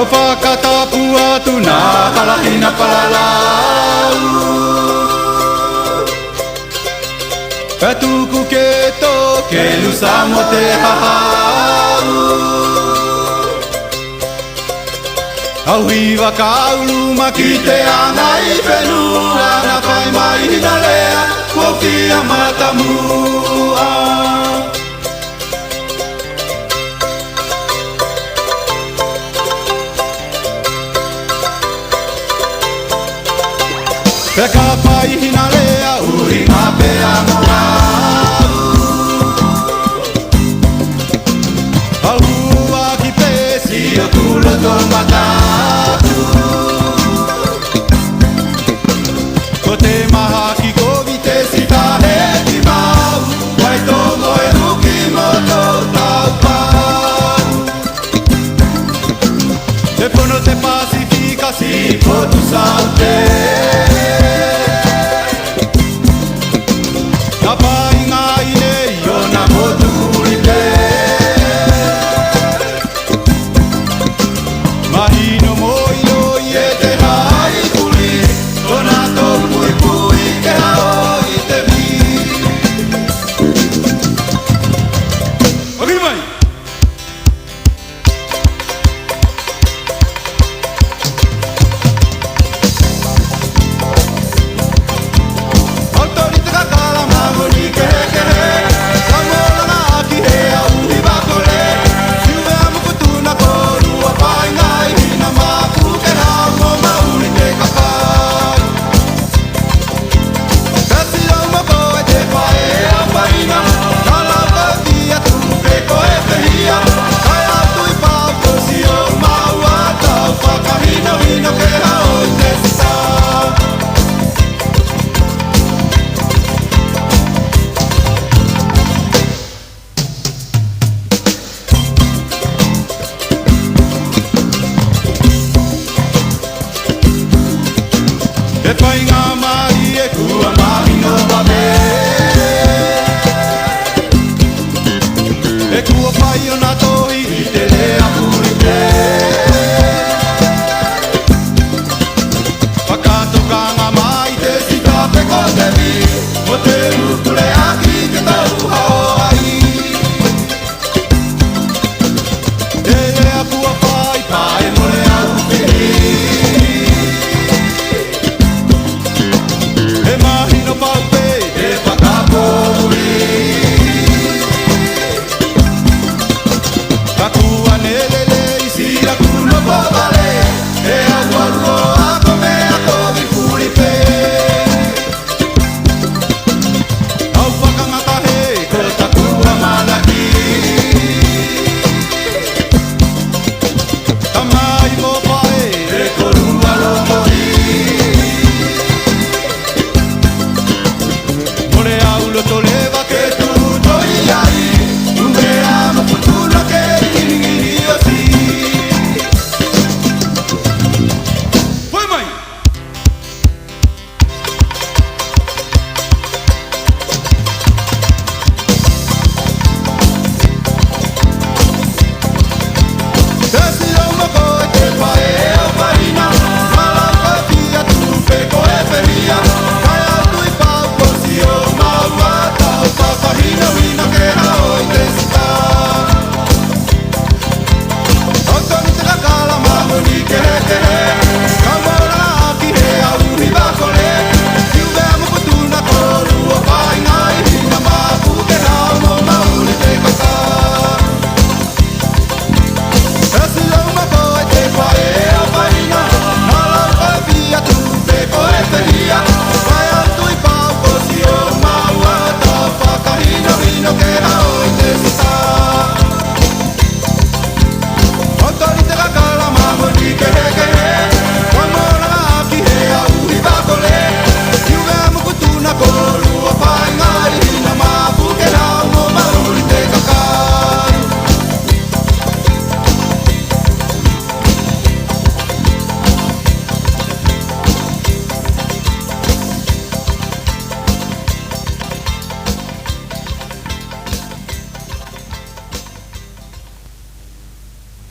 whakatapu atu nā kalahina palalau. E tuku ke tō ke lusa mo te hahau. Au hiwa ka uluma ki te anga I whenua, na whai mai hina lea, kua kia matamua. Peka pai hina lea, uri ngā pea moa. Ahua ki pesi o tulo tō matatu. Ko te maha ki kovi te sita he ki mau, wai tō moe huki mo tō tau pau. Te pono te Pasifika si potu saute. E pai ngā mai e kua mahi no